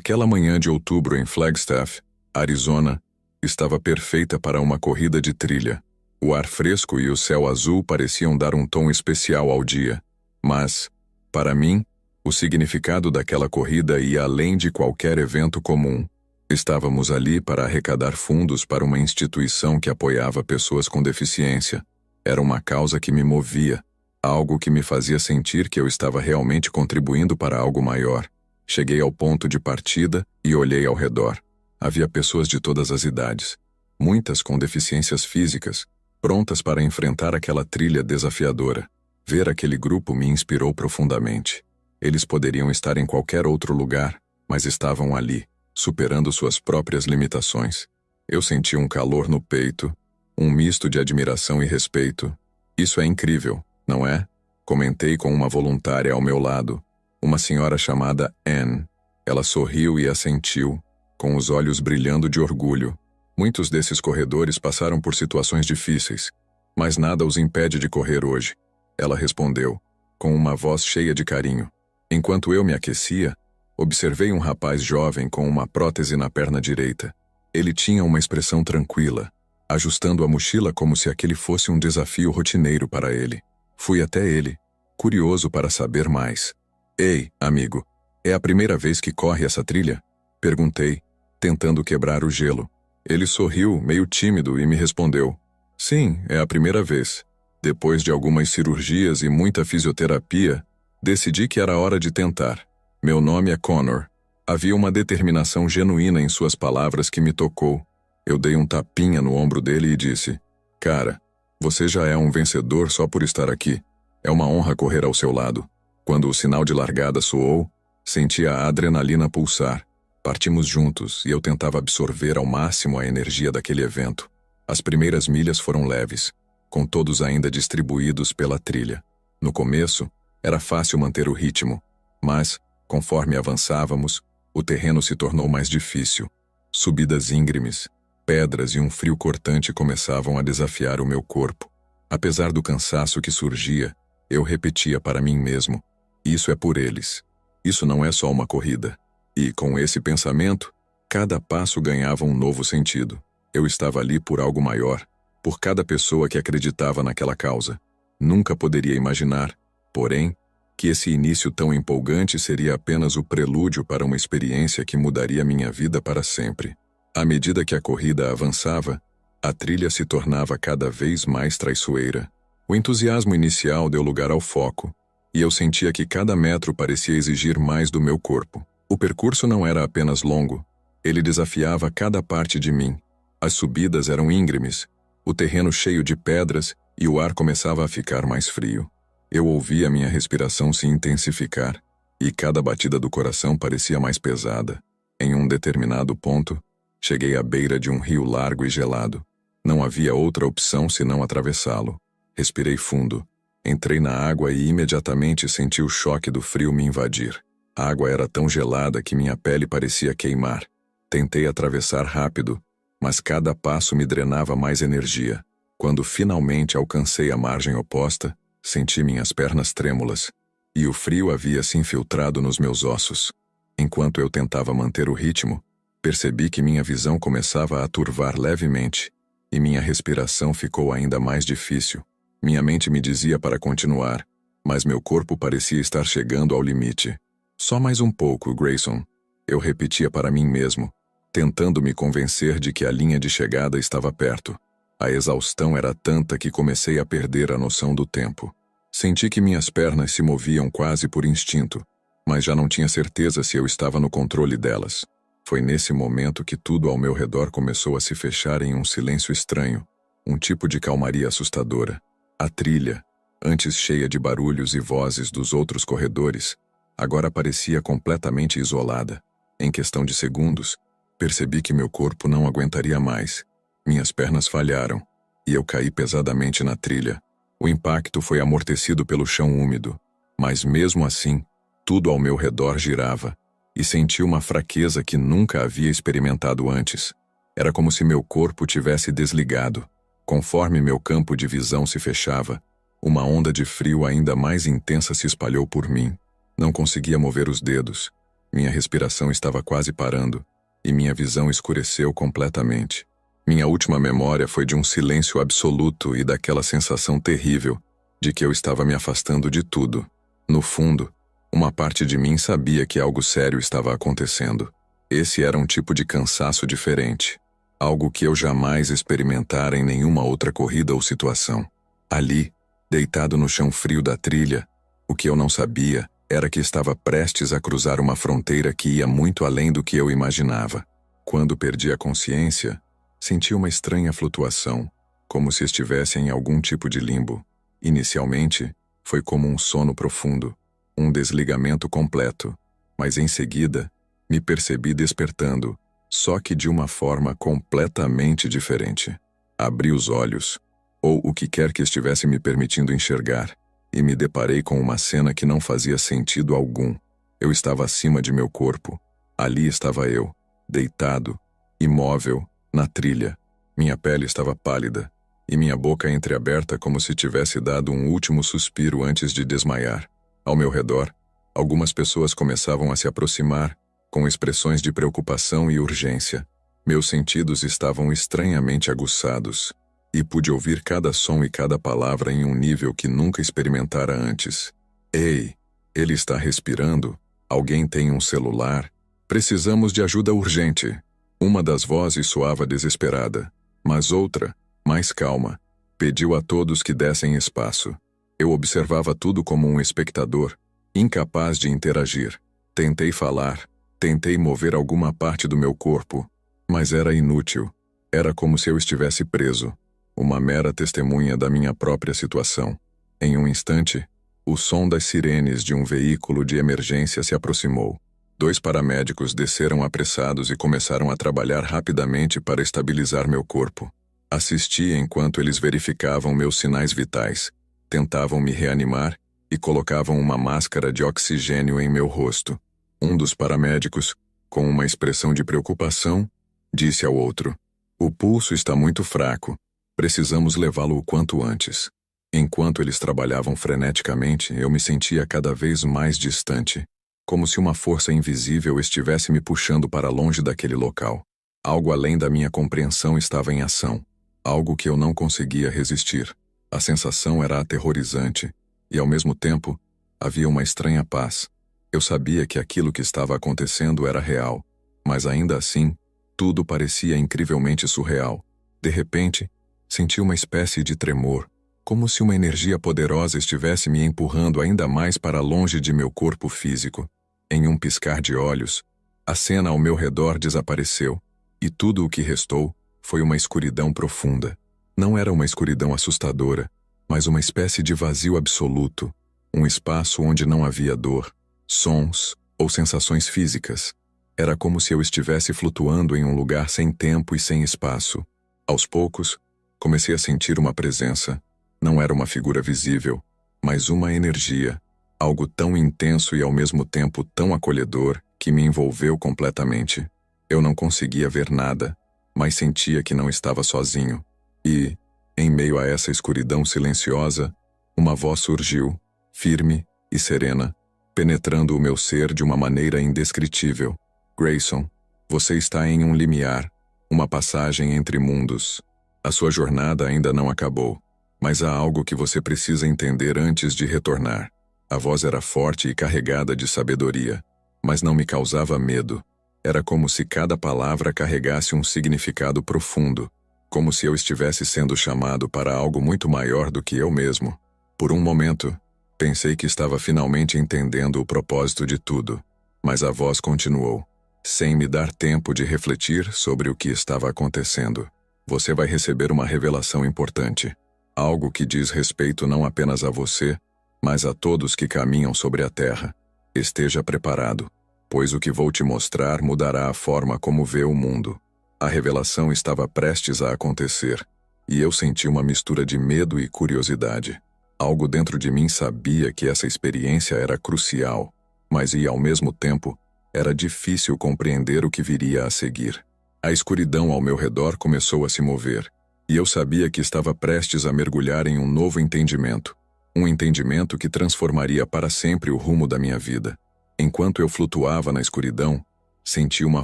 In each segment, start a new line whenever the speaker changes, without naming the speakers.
Aquela manhã de outubro em Flagstaff, Arizona, estava perfeita para uma corrida de trilha. O ar fresco e o céu azul pareciam dar um tom especial ao dia. Mas, para mim, o significado daquela corrida ia além de qualquer evento comum. Estávamos ali para arrecadar fundos para uma instituição que apoiava pessoas com deficiência. Era uma causa que me movia, algo que me fazia sentir que eu estava realmente contribuindo para algo maior. Cheguei ao ponto de partida e olhei ao redor. Havia pessoas de todas as idades, muitas com deficiências físicas, prontas para enfrentar aquela trilha desafiadora. Ver aquele grupo me inspirou profundamente. Eles poderiam estar em qualquer outro lugar, mas estavam ali, superando suas próprias limitações. Eu senti um calor no peito, um misto de admiração e respeito. Isso é incrível, não é? Comentei com uma voluntária ao meu lado, uma senhora chamada Anne. Ela sorriu e assentiu, com os olhos brilhando de orgulho. Muitos desses corredores passaram por situações difíceis, mas nada os impede de correr hoje. Ela respondeu, com uma voz cheia de carinho. Enquanto eu me aquecia, observei um rapaz jovem com uma prótese na perna direita. Ele tinha uma expressão tranquila, ajustando a mochila como se aquele fosse um desafio rotineiro para ele. Fui até ele, curioso para saber mais. Ei, amigo, é a primeira vez que corre essa trilha? Perguntei, tentando quebrar o gelo. Ele sorriu, meio tímido, e me respondeu. Sim, é a primeira vez. Depois de algumas cirurgias e muita fisioterapia, decidi que era hora de tentar. Meu nome é Connor. Havia uma determinação genuína em suas palavras que me tocou. Eu dei um tapinha no ombro dele e disse, cara, você já é um vencedor só por estar aqui. É uma honra correr ao seu lado. Quando o sinal de largada soou, senti a adrenalina pulsar. Partimos juntos e eu tentava absorver ao máximo a energia daquele evento. As primeiras milhas foram leves, com todos ainda distribuídos pela trilha. No começo, era fácil manter o ritmo, mas, conforme avançávamos, o terreno se tornou mais difícil. Subidas íngremes, pedras e um frio cortante começavam a desafiar o meu corpo. Apesar do cansaço que surgia, eu repetia para mim mesmo, isso é por eles. Isso não é só uma corrida. E, com esse pensamento, cada passo ganhava um novo sentido. Eu estava ali por algo maior, por cada pessoa que acreditava naquela causa. Nunca poderia imaginar, porém, que esse início tão empolgante seria apenas o prelúdio para uma experiência que mudaria minha vida para sempre. À medida que a corrida avançava, a trilha se tornava cada vez mais traiçoeira. O entusiasmo inicial deu lugar ao foco, e eu sentia que cada metro parecia exigir mais do meu corpo. O percurso não era apenas longo, ele desafiava cada parte de mim. As subidas eram íngremes, o terreno cheio de pedras e o ar começava a ficar mais frio. Eu ouvia minha respiração se intensificar, e cada batida do coração parecia mais pesada. Em um determinado ponto, cheguei à beira de um rio largo e gelado. Não havia outra opção senão atravessá-lo. Respirei fundo. Entrei na água e imediatamente senti o choque do frio me invadir. A água era tão gelada que minha pele parecia queimar. Tentei atravessar rápido, mas cada passo me drenava mais energia. Quando finalmente alcancei a margem oposta, senti minhas pernas trêmulas, e o frio havia se infiltrado nos meus ossos. Enquanto eu tentava manter o ritmo, percebi que minha visão começava a turvar levemente, e minha respiração ficou ainda mais difícil. Minha mente me dizia para continuar, mas meu corpo parecia estar chegando ao limite. Só mais um pouco, Grayson. Eu repetia para mim mesmo, tentando me convencer de que a linha de chegada estava perto. A exaustão era tanta que comecei a perder a noção do tempo. Senti que minhas pernas se moviam quase por instinto, mas já não tinha certeza se eu estava no controle delas. Foi nesse momento que tudo ao meu redor começou a se fechar em um silêncio estranho, um tipo de calmaria assustadora. A trilha, antes cheia de barulhos e vozes dos outros corredores, agora parecia completamente isolada. Em questão de segundos, percebi que meu corpo não aguentaria mais. Minhas pernas falharam, e eu caí pesadamente na trilha. O impacto foi amortecido pelo chão úmido, mas mesmo assim, tudo ao meu redor girava, e senti uma fraqueza que nunca havia experimentado antes. Era como se meu corpo tivesse desligado. Conforme meu campo de visão se fechava, uma onda de frio ainda mais intensa se espalhou por mim. Não conseguia mover os dedos. Minha respiração estava quase parando, e minha visão escureceu completamente. Minha última memória foi de um silêncio absoluto e daquela sensação terrível de que eu estava me afastando de tudo. No fundo, uma parte de mim sabia que algo sério estava acontecendo. Esse era um tipo de cansaço diferente, algo que eu jamais experimentara em nenhuma outra corrida ou situação. Ali, deitado no chão frio da trilha, o que eu não sabia era que estava prestes a cruzar uma fronteira que ia muito além do que eu imaginava. Quando perdi a consciência, senti uma estranha flutuação, como se estivesse em algum tipo de limbo. Inicialmente, foi como um sono profundo, um desligamento completo, mas em seguida, me percebi despertando, só que de uma forma completamente diferente. Abri os olhos, ou o que quer que estivesse me permitindo enxergar, e me deparei com uma cena que não fazia sentido algum. Eu estava acima de meu corpo. Ali estava eu, deitado, imóvel, na trilha. Minha pele estava pálida, e minha boca entreaberta como se tivesse dado um último suspiro antes de desmaiar. Ao meu redor, algumas pessoas começavam a se aproximar, com expressões de preocupação e urgência. Meus sentidos estavam estranhamente aguçados, e pude ouvir cada som e cada palavra em um nível que nunca experimentara antes. Ei, ele está respirando? Alguém tem um celular? Precisamos de ajuda urgente. Uma das vozes soava desesperada, mas outra, mais calma, pediu a todos que dessem espaço. Eu observava tudo como um espectador, incapaz de interagir. Tentei falar, tentei mover alguma parte do meu corpo, mas era inútil. Era como se eu estivesse preso, uma mera testemunha da minha própria situação. Em um instante, o som das sirenes de um veículo de emergência se aproximou. 2 paramédicos desceram apressados e começaram a trabalhar rapidamente para estabilizar meu corpo. Assisti enquanto eles verificavam meus sinais vitais, tentavam me reanimar e colocavam uma máscara de oxigênio em meu rosto. Um dos paramédicos, com uma expressão de preocupação, disse ao outro: "O pulso está muito fraco. Precisamos levá-lo o quanto antes." Enquanto eles trabalhavam freneticamente, eu me sentia cada vez mais distante, como se uma força invisível estivesse me puxando para longe daquele local. Algo além da minha compreensão estava em ação, algo que eu não conseguia resistir. A sensação era aterrorizante, e ao mesmo tempo, havia uma estranha paz. Eu sabia que aquilo que estava acontecendo era real, mas ainda assim, tudo parecia incrivelmente surreal. De repente, senti uma espécie de tremor, como se uma energia poderosa estivesse me empurrando ainda mais para longe de meu corpo físico. Em um piscar de olhos, a cena ao meu redor desapareceu, e tudo o que restou foi uma escuridão profunda. Não era uma escuridão assustadora, mas uma espécie de vazio absoluto, um espaço onde não havia dor, sons ou sensações físicas. Era como se eu estivesse flutuando em um lugar sem tempo e sem espaço. Aos poucos, comecei a sentir uma presença. Não era uma figura visível, mas uma energia, algo tão intenso e ao mesmo tempo tão acolhedor que me envolveu completamente. Eu não conseguia ver nada, mas sentia que não estava sozinho. E, em meio a essa escuridão silenciosa, uma voz surgiu, firme e serena, penetrando o meu ser de uma maneira indescritível. "Grayson, você está em um limiar, uma passagem entre mundos. A sua jornada ainda não acabou, mas há algo que você precisa entender antes de retornar." A voz era forte e carregada de sabedoria, mas não me causava medo. Era como se cada palavra carregasse um significado profundo, como se eu estivesse sendo chamado para algo muito maior do que eu mesmo. Por um momento, pensei que estava finalmente entendendo o propósito de tudo, mas a voz continuou, sem me dar tempo de refletir sobre o que estava acontecendo. "Você vai receber uma revelação importante, algo que diz respeito não apenas a você, mas a todos que caminham sobre a terra. Esteja preparado, pois o que vou te mostrar mudará a forma como vê o mundo." A revelação estava prestes a acontecer, e eu senti uma mistura de medo e curiosidade. Algo dentro de mim sabia que essa experiência era crucial, mas ao mesmo tempo, era difícil compreender o que viria a seguir. A escuridão ao meu redor começou a se mover, e eu sabia que estava prestes a mergulhar em um novo entendimento. Um entendimento que transformaria para sempre o rumo da minha vida. Enquanto eu flutuava na escuridão, senti uma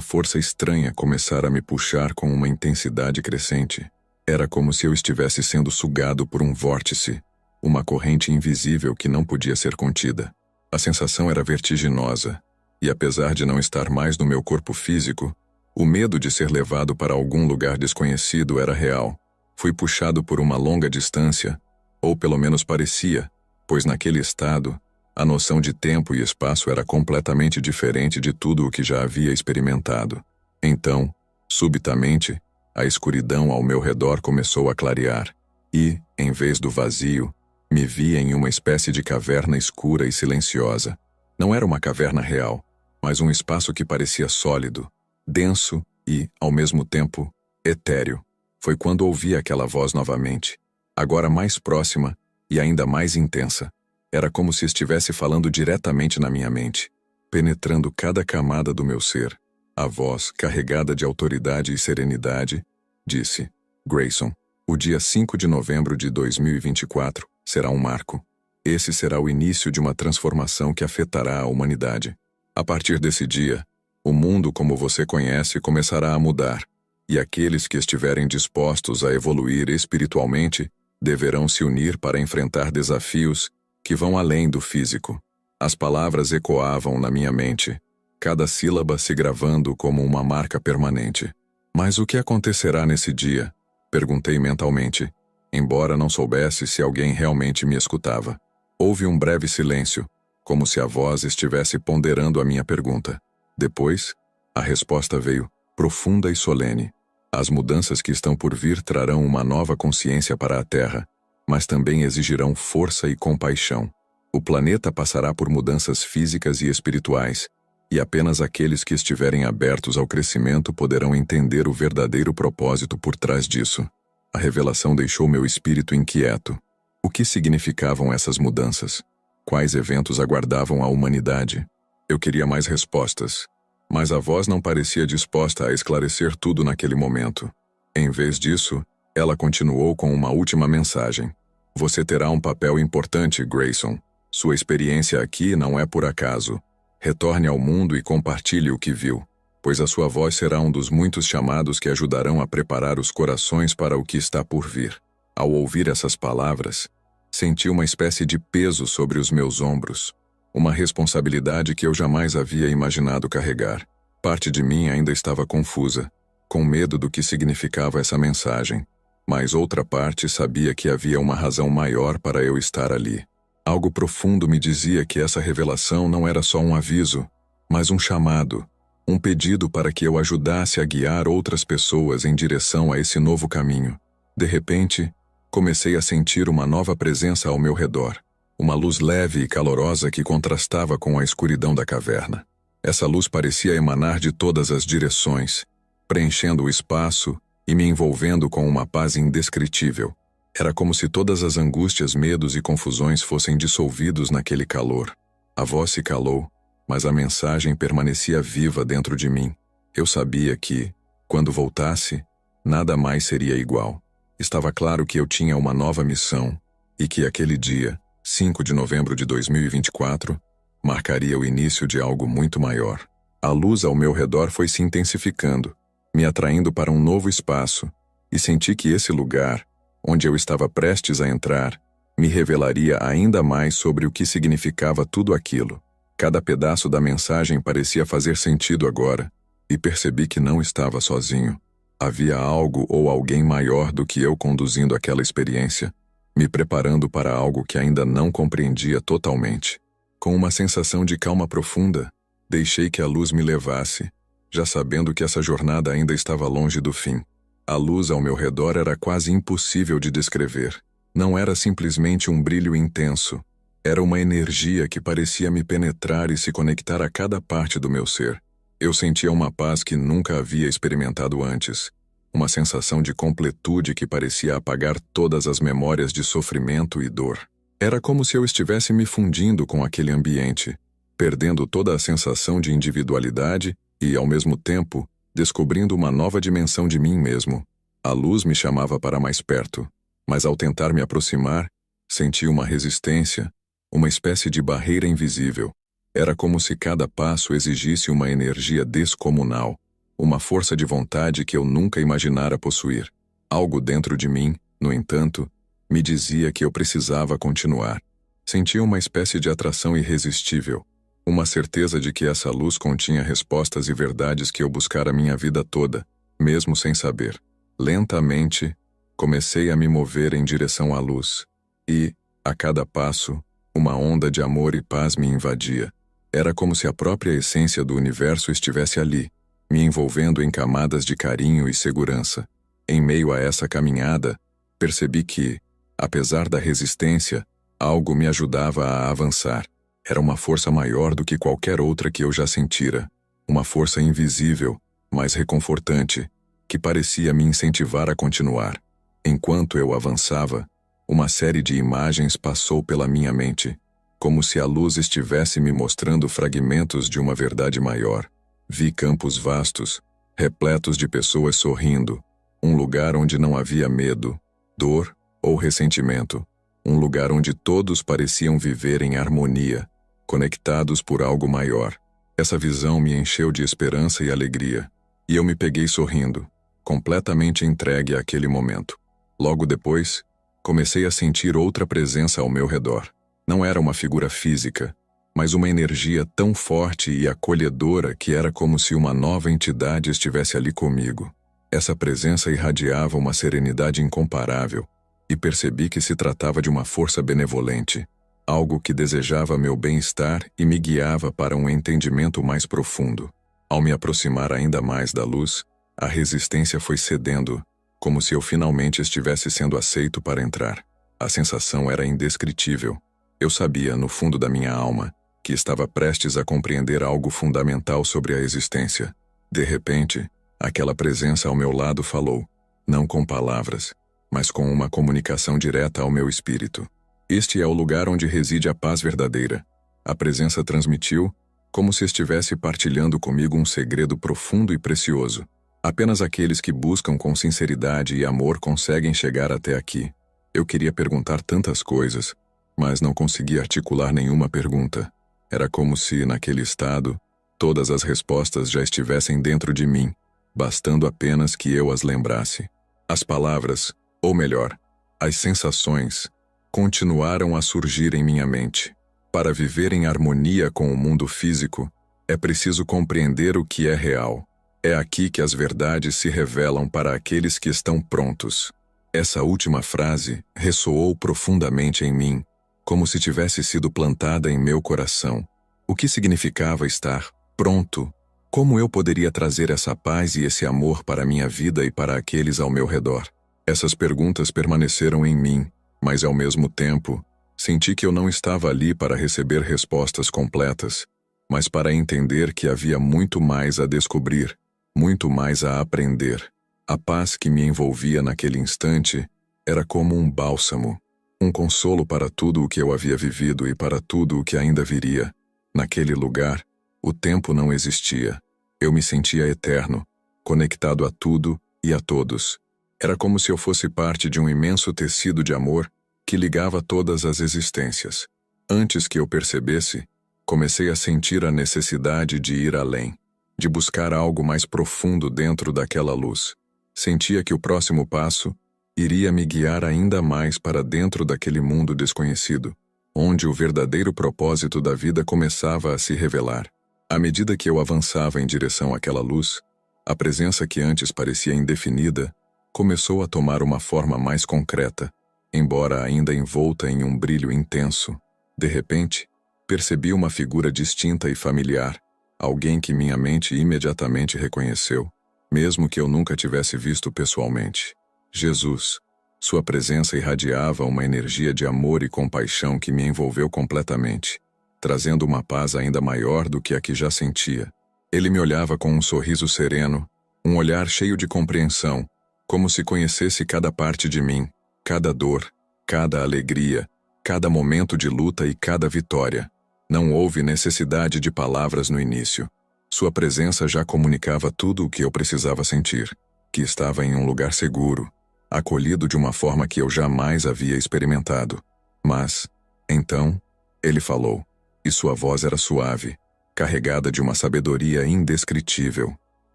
força estranha começar a me puxar com uma intensidade crescente. Era como se eu estivesse sendo sugado por um vórtice, uma corrente invisível que não podia ser contida. A sensação era vertiginosa, e apesar de não estar mais no meu corpo físico, o medo de ser levado para algum lugar desconhecido era real. Fui puxado por uma longa distância, ou pelo menos parecia, pois naquele estado, a noção de tempo e espaço era completamente diferente de tudo o que já havia experimentado. Então, subitamente, a escuridão ao meu redor começou a clarear, e, em vez do vazio, me vi em uma espécie de caverna escura e silenciosa. Não era uma caverna real, mas um espaço que parecia sólido, denso e, ao mesmo tempo, etéreo. Foi quando ouvi aquela voz novamente, agora mais próxima e ainda mais intensa. Era como se estivesse falando diretamente na minha mente, penetrando cada camada do meu ser. A voz, carregada de autoridade e serenidade, disse: Grayson, o dia 5 de novembro de 2024 será um marco. Esse será o início de uma transformação que afetará a humanidade. A partir desse dia, o mundo como você conhece começará a mudar, e aqueles que estiverem dispostos a evoluir espiritualmente deverão se unir para enfrentar desafios que vão além do físico. As palavras ecoavam na minha mente, cada sílaba se gravando como uma marca permanente. Mas o que acontecerá nesse dia? Perguntei mentalmente, embora não soubesse se alguém realmente me escutava. Houve um breve silêncio, como se a voz estivesse ponderando a minha pergunta. Depois, a resposta veio, profunda e solene. As mudanças que estão por vir trarão uma nova consciência para a Terra, mas também exigirão força e compaixão. O planeta passará por mudanças físicas e espirituais, e apenas aqueles que estiverem abertos ao crescimento poderão entender o verdadeiro propósito por trás disso. A revelação deixou meu espírito inquieto. O que significavam essas mudanças? Quais eventos aguardavam a humanidade? Eu queria mais respostas, mas a voz não parecia disposta a esclarecer tudo naquele momento. Em vez disso, ela continuou com uma última mensagem. Você terá um papel importante, Grayson. Sua experiência aqui não é por acaso. Retorne ao mundo e compartilhe o que viu, pois a sua voz será um dos muitos chamados que ajudarão a preparar os corações para o que está por vir. Ao ouvir essas palavras, senti uma espécie de peso sobre os meus ombros, uma responsabilidade que eu jamais havia imaginado carregar. Parte de mim ainda estava confusa, com medo do que significava essa mensagem, mas outra parte sabia que havia uma razão maior para eu estar ali. Algo profundo me dizia que essa revelação não era só um aviso, mas um chamado, um pedido para que eu ajudasse a guiar outras pessoas em direção a esse novo caminho. De repente, comecei a sentir uma nova presença ao meu redor, uma luz leve e calorosa que contrastava com a escuridão da caverna. Essa luz parecia emanar de todas as direções, preenchendo o espaço e me envolvendo com uma paz indescritível. Era como se todas as angústias, medos e confusões fossem dissolvidos naquele calor. A voz se calou, mas a mensagem permanecia viva dentro de mim. Eu sabia que, quando voltasse, nada mais seria igual. Estava claro que eu tinha uma nova missão e que aquele dia, 5 de novembro de 2024, marcaria o início de algo muito maior. A luz ao meu redor foi se intensificando, me atraindo para um novo espaço, e senti que esse lugar, onde eu estava prestes a entrar, me revelaria ainda mais sobre o que significava tudo aquilo. Cada pedaço da mensagem parecia fazer sentido agora, e percebi que não estava sozinho. Havia algo ou alguém maior do que eu conduzindo aquela experiência, me preparando para algo que ainda não compreendia totalmente. Com uma sensação de calma profunda, deixei que a luz me levasse, já sabendo que essa jornada ainda estava longe do fim. A luz ao meu redor era quase impossível de descrever. Não era simplesmente um brilho intenso. Era uma energia que parecia me penetrar e se conectar a cada parte do meu ser. Eu sentia uma paz que nunca havia experimentado antes. Uma sensação de completude que parecia apagar todas as memórias de sofrimento e dor. Era como se eu estivesse me fundindo com aquele ambiente, perdendo toda a sensação de individualidade e, ao mesmo tempo, descobrindo uma nova dimensão de mim mesmo. A luz me chamava para mais perto, mas ao tentar me aproximar, senti uma resistência, uma espécie de barreira invisível. Era como se cada passo exigisse uma energia descomunal, uma força de vontade que eu nunca imaginara possuir. Algo dentro de mim, no entanto, me dizia que eu precisava continuar. Sentia uma espécie de atração irresistível, uma certeza de que essa luz continha respostas e verdades que eu buscara minha vida toda, mesmo sem saber. Lentamente, comecei a me mover em direção à luz. E, a cada passo, uma onda de amor e paz me invadia. Era como se a própria essência do universo estivesse ali, me envolvendo em camadas de carinho e segurança. Em meio a essa caminhada, percebi que, apesar da resistência, algo me ajudava a avançar. Era uma força maior do que qualquer outra que eu já sentira. Uma força invisível, mas reconfortante, que parecia me incentivar a continuar. Enquanto eu avançava, uma série de imagens passou pela minha mente, como se a luz estivesse me mostrando fragmentos de uma verdade maior. Vi campos vastos, repletos de pessoas sorrindo, um lugar onde não havia medo, dor ou ressentimento, um lugar onde todos pareciam viver em harmonia, conectados por algo maior. Essa visão me encheu de esperança e alegria, e eu me peguei sorrindo, completamente entregue àquele momento. Logo depois, comecei a sentir outra presença ao meu redor. Não era uma figura física, mas uma energia tão forte e acolhedora que era como se uma nova entidade estivesse ali comigo. Essa presença irradiava uma serenidade incomparável, e percebi que se tratava de uma força benevolente, algo que desejava meu bem-estar e me guiava para um entendimento mais profundo. Ao me aproximar ainda mais da luz, a resistência foi cedendo, como se eu finalmente estivesse sendo aceito para entrar. A sensação era indescritível. Eu sabia, no fundo da minha alma, que estava prestes a compreender algo fundamental sobre a existência. De repente, aquela presença ao meu lado falou, não com palavras, mas com uma comunicação direta ao meu espírito. Este é o lugar onde reside a paz verdadeira. A presença transmitiu, como se estivesse partilhando comigo um segredo profundo e precioso. Apenas aqueles que buscam com sinceridade e amor conseguem chegar até aqui. Eu queria perguntar tantas coisas, mas não conseguia articular nenhuma pergunta. Era como se, naquele estado, todas as respostas já estivessem dentro de mim, bastando apenas que eu as lembrasse. As palavras, ou melhor, as sensações, continuaram a surgir em minha mente. Para viver em harmonia com o mundo físico, é preciso compreender o que é real. É aqui que as verdades se revelam para aqueles que estão prontos. Essa última frase ressoou profundamente em mim, como se tivesse sido plantada em meu coração. O que significava estar pronto? Como eu poderia trazer essa paz e esse amor para minha vida e para aqueles ao meu redor? Essas perguntas permaneceram em mim, mas ao mesmo tempo, senti que eu não estava ali para receber respostas completas, mas para entender que havia muito mais a descobrir, muito mais a aprender. A paz que me envolvia naquele instante era como um bálsamo, um consolo para tudo o que eu havia vivido e para tudo o que ainda viria. Naquele lugar, o tempo não existia. Eu me sentia eterno, conectado a tudo e a todos. Era como se eu fosse parte de um imenso tecido de amor que ligava todas as existências. Antes que eu percebesse, comecei a sentir a necessidade de ir além, de buscar algo mais profundo dentro daquela luz. Sentia que o próximo passo iria me guiar ainda mais para dentro daquele mundo desconhecido, onde o verdadeiro propósito da vida começava a se revelar. À medida que eu avançava em direção àquela luz, a presença que antes parecia indefinida começou a tomar uma forma mais concreta, embora ainda envolta em um brilho intenso. De repente, percebi uma figura distinta e familiar, alguém que minha mente imediatamente reconheceu, mesmo que eu nunca tivesse visto pessoalmente. Jesus. Sua presença irradiava uma energia de amor e compaixão que me envolveu completamente, trazendo uma paz ainda maior do que a que já sentia. Ele me olhava com um sorriso sereno, um olhar cheio de compreensão, como se conhecesse cada parte de mim, cada dor, cada alegria, cada momento de luta e cada vitória. Não houve necessidade de palavras no início. Sua presença já comunicava tudo o que eu precisava sentir, que estava em um lugar seguro, acolhido de uma forma que eu jamais havia experimentado. Mas, então, ele falou. e sua voz era suave, carregada de uma sabedoria indescritível.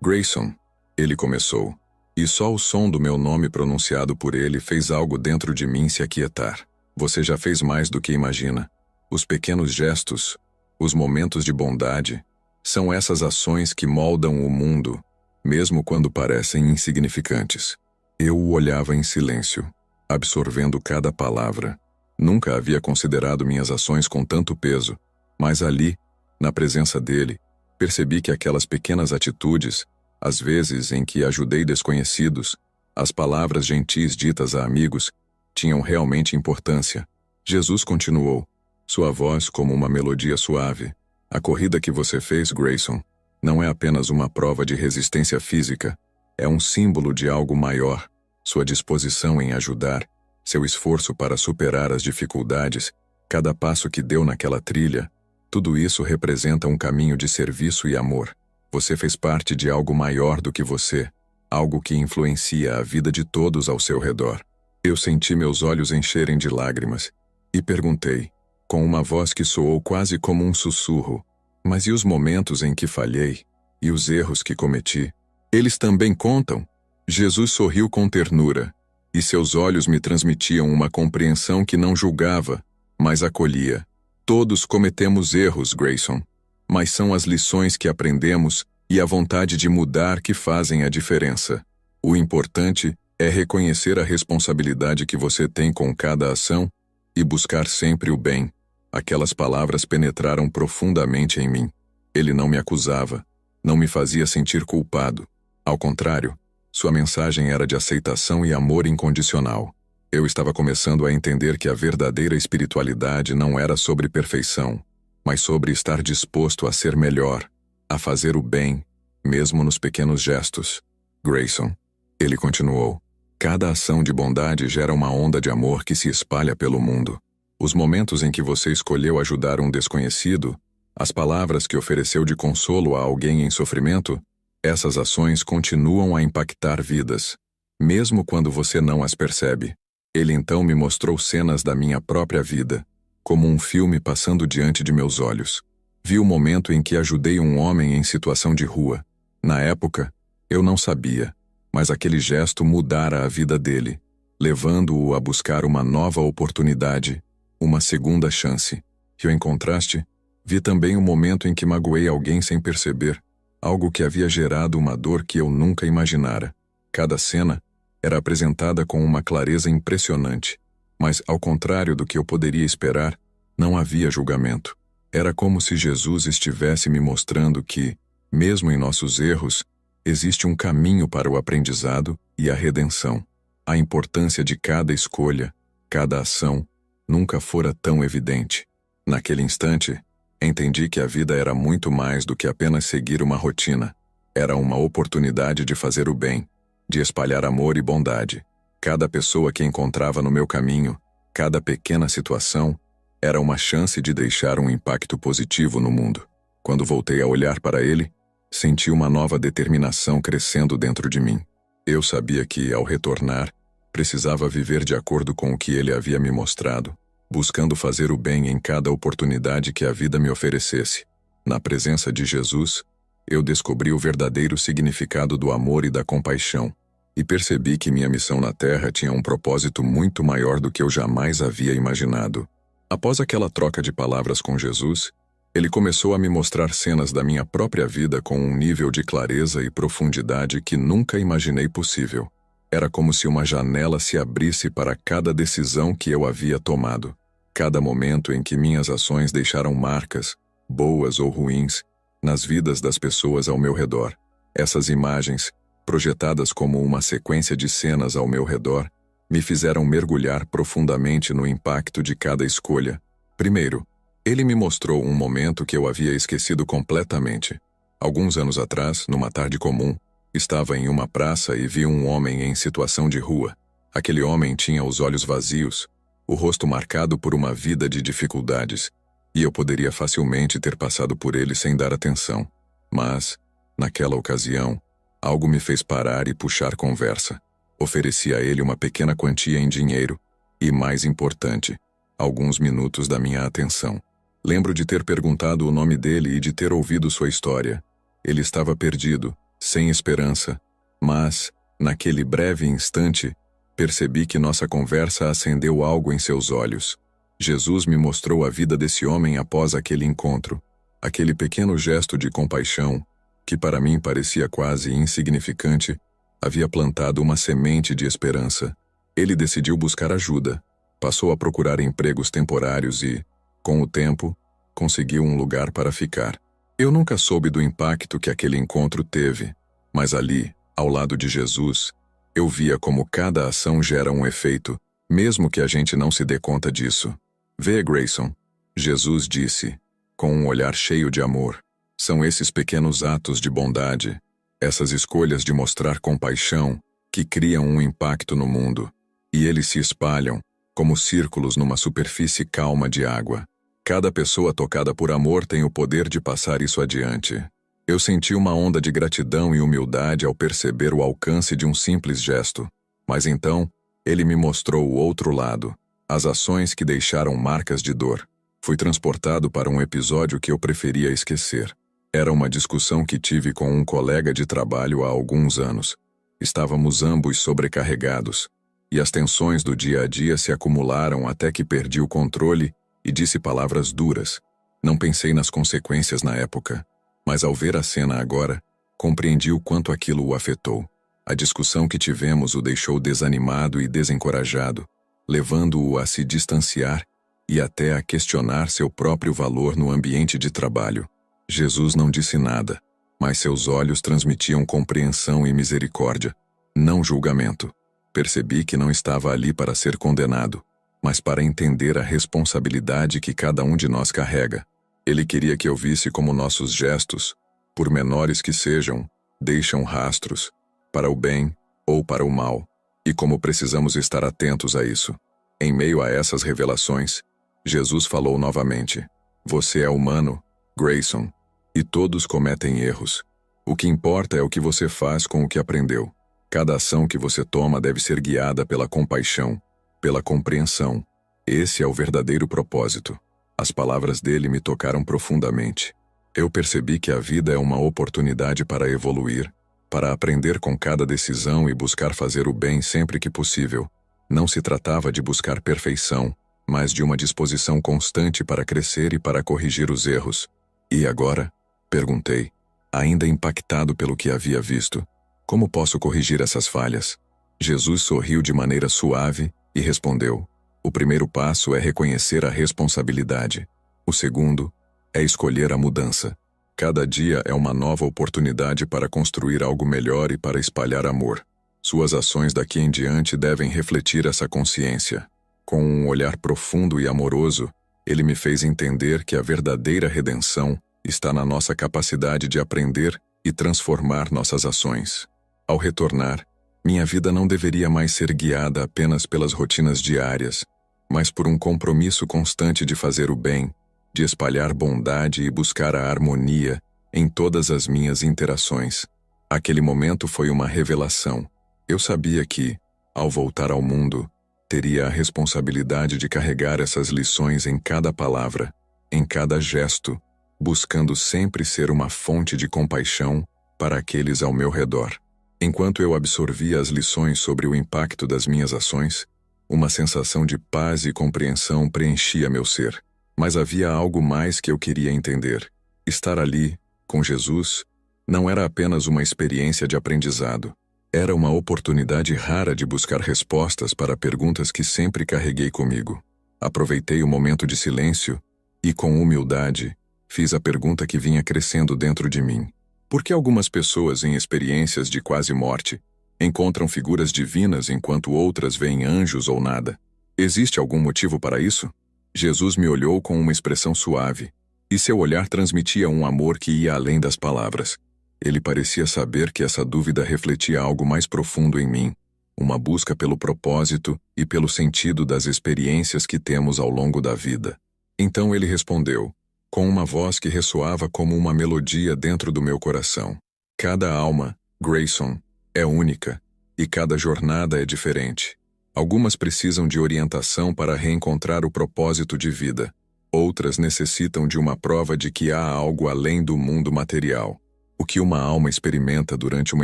Grayson, ele começou, e só o som do meu nome pronunciado por ele fez algo dentro de mim se aquietar. Você já fez mais do que imagina. Os pequenos gestos, os momentos de bondade, são essas ações que moldam o mundo, mesmo quando parecem insignificantes. Eu o olhava em silêncio, absorvendo cada palavra. Nunca havia considerado minhas ações com tanto peso, mas ali, na presença dele, percebi que aquelas pequenas atitudes, as vezes em que ajudei desconhecidos, as palavras gentis ditas a amigos, tinham realmente importância. Jesus continuou, sua voz como uma melodia suave. A corrida que você fez, Grayson, não é apenas uma prova de resistência física, é um símbolo de algo maior. Sua disposição em ajudar, seu esforço para superar as dificuldades, cada passo que deu naquela trilha, tudo isso representa um caminho de serviço e amor. Você fez parte de algo maior do que você, algo que influencia a vida de todos ao seu redor. Eu senti meus olhos encherem de lágrimas e perguntei, com uma voz que soou quase como um sussurro, mas e os momentos em que falhei? E os erros que cometi? Eles também contam? Jesus sorriu com ternura, e seus olhos me transmitiam uma compreensão que não julgava, mas acolhia. Todos cometemos erros, Grayson, mas são as lições que aprendemos e a vontade de mudar que fazem a diferença. O importante é reconhecer a responsabilidade que você tem com cada ação e buscar sempre o bem. Aquelas palavras penetraram profundamente em mim. Ele não me acusava, não me fazia sentir culpado. Ao contrário, sua mensagem era de aceitação e amor incondicional. Eu estava começando a entender que a verdadeira espiritualidade não era sobre perfeição, mas sobre estar disposto a ser melhor, a fazer o bem, mesmo nos pequenos gestos. Grayson, ele continuou, cada ação de bondade gera uma onda de amor que se espalha pelo mundo. Os momentos em que você escolheu ajudar um desconhecido, as palavras que ofereceu de consolo a alguém em sofrimento, essas ações continuam a impactar vidas, mesmo quando você não as percebe. Ele então me mostrou cenas da minha própria vida, como um filme passando diante de meus olhos. Vi o momento em que ajudei um homem em situação de rua. Na época, eu não sabia, mas aquele gesto mudara a vida dele, levando-o a buscar uma nova oportunidade, uma segunda chance. E, em contraste, vi também o momento em que magoei alguém sem perceber, algo que havia gerado uma dor que eu nunca imaginara. Cada cena era apresentada com uma clareza impressionante, mas, ao contrário do que eu poderia esperar, não havia julgamento. Era como se Jesus estivesse me mostrando que, mesmo em nossos erros, existe um caminho para o aprendizado e a redenção. A importância de cada escolha, cada ação, nunca fora tão evidente. Naquele instante, entendi que a vida era muito mais do que apenas seguir uma rotina. Era uma oportunidade de fazer o bem, de espalhar amor e bondade. Cada pessoa que encontrava no meu caminho, cada pequena situação, era uma chance de deixar um impacto positivo no mundo. Quando voltei a olhar para ele, senti uma nova determinação crescendo dentro de mim. Eu sabia que, ao retornar, precisava viver de acordo com o que ele havia me mostrado, buscando fazer o bem em cada oportunidade que a vida me oferecesse. Na presença de Jesus, eu descobri o verdadeiro significado do amor e da compaixão, e percebi que minha missão na Terra tinha um propósito muito maior do que eu jamais havia imaginado. Após aquela troca de palavras com Jesus, ele começou a me mostrar cenas da minha própria vida com um nível de clareza e profundidade que nunca imaginei possível. Era como se uma janela se abrisse para cada decisão que eu havia tomado, cada momento em que minhas ações deixaram marcas, boas ou ruins, nas vidas das pessoas ao meu redor. Essas imagens, projetadas como uma sequência de cenas ao meu redor, me fizeram mergulhar profundamente no impacto de cada escolha. Primeiro, ele me mostrou um momento que eu havia esquecido completamente. Alguns anos atrás, numa tarde comum, estava em uma praça e vi um homem em situação de rua. Aquele homem tinha os olhos vazios, o rosto marcado por uma vida de dificuldades, e eu poderia facilmente ter passado por ele sem dar atenção. Mas, naquela ocasião, algo me fez parar e puxar conversa. Ofereci a ele uma pequena quantia em dinheiro e, mais importante, alguns minutos da minha atenção. Lembro de ter perguntado o nome dele e de ter ouvido sua história. Ele estava perdido, sem esperança, mas, naquele breve instante, percebi que nossa conversa acendeu algo em seus olhos. Jesus me mostrou a vida desse homem após aquele encontro. Aquele pequeno gesto de compaixão, que para mim parecia quase insignificante, havia plantado uma semente de esperança. Ele decidiu buscar ajuda, passou a procurar empregos temporários e, com o tempo, conseguiu um lugar para ficar. Eu nunca soube do impacto que aquele encontro teve, mas ali, ao lado de Jesus, eu via como cada ação gera um efeito, mesmo que a gente não se dê conta disso. Vê, Grayson, Jesus disse, com um olhar cheio de amor. São esses pequenos atos de bondade, essas escolhas de mostrar compaixão, que criam um impacto no mundo. E eles se espalham, como círculos numa superfície calma de água. Cada pessoa tocada por amor tem o poder de passar isso adiante. Eu senti uma onda de gratidão e humildade ao perceber o alcance de um simples gesto. Mas então, ele me mostrou o outro lado, as ações que deixaram marcas de dor. Fui transportado para um episódio que eu preferia esquecer. Era uma discussão que tive com um colega de trabalho há alguns anos. Estávamos ambos sobrecarregados, e as tensões do dia a dia se acumularam até que perdi o controle e disse palavras duras. Não pensei nas consequências na época, mas ao ver a cena agora, compreendi o quanto aquilo o afetou. A discussão que tivemos o deixou desanimado e desencorajado, levando-o a se distanciar e até a questionar seu próprio valor no ambiente de trabalho. Jesus não disse nada, mas seus olhos transmitiam compreensão e misericórdia, não julgamento. Percebi que não estava ali para ser condenado, mas para entender a responsabilidade que cada um de nós carrega. Ele queria que eu visse como nossos gestos, por menores que sejam, deixam rastros, para o bem ou para o mal, e como precisamos estar atentos a isso. Em meio a essas revelações, Jesus falou novamente: Você é humano, Grayson, e todos cometem erros. O que importa é o que você faz com o que aprendeu. Cada ação que você toma deve ser guiada pela compaixão, pela compreensão. Esse é o verdadeiro propósito. As palavras dele me tocaram profundamente. Eu percebi que a vida é uma oportunidade para evoluir, para aprender com cada decisão e buscar fazer o bem sempre que possível. Não se tratava de buscar perfeição, mas de uma disposição constante para crescer e para corrigir os erros. E agora? Perguntei, ainda impactado pelo que havia visto. Como posso corrigir essas falhas? Jesus sorriu de maneira suave e respondeu: O primeiro passo é reconhecer a responsabilidade. O segundo é escolher a mudança. Cada dia é uma nova oportunidade para construir algo melhor e para espalhar amor. Suas ações daqui em diante devem refletir essa consciência. Com um olhar profundo e amoroso, ele me fez entender que a verdadeira redenção está na nossa capacidade de aprender e transformar nossas ações. Ao retornar, minha vida não deveria mais ser guiada apenas pelas rotinas diárias, mas por um compromisso constante de fazer o bem, de espalhar bondade e buscar a harmonia em todas as minhas interações. Aquele momento foi uma revelação. Eu sabia que, ao voltar ao mundo, teria a responsabilidade de carregar essas lições em cada palavra, em cada gesto, buscando sempre ser uma fonte de compaixão para aqueles ao meu redor. Enquanto eu absorvia as lições sobre o impacto das minhas ações, uma sensação de paz e compreensão preenchia meu ser. Mas havia algo mais que eu queria entender. Estar ali, com Jesus, não era apenas uma experiência de aprendizado. Era uma oportunidade rara de buscar respostas para perguntas que sempre carreguei comigo. Aproveitei o momento de silêncio e, com humildade, fiz a pergunta que vinha crescendo dentro de mim. Por que algumas pessoas em experiências de quase morte encontram figuras divinas enquanto outras veem anjos ou nada? Existe algum motivo para isso? Jesus me olhou com uma expressão suave, e seu olhar transmitia um amor que ia além das palavras. Ele parecia saber que essa dúvida refletia algo mais profundo em mim, uma busca pelo propósito e pelo sentido das experiências que temos ao longo da vida. Então ele respondeu, com uma voz que ressoava como uma melodia dentro do meu coração: Cada alma, Grayson, é única, e cada jornada é diferente. Algumas precisam de orientação para reencontrar o propósito de vida. Outras necessitam de uma prova de que há algo além do mundo material. O que uma alma experimenta durante uma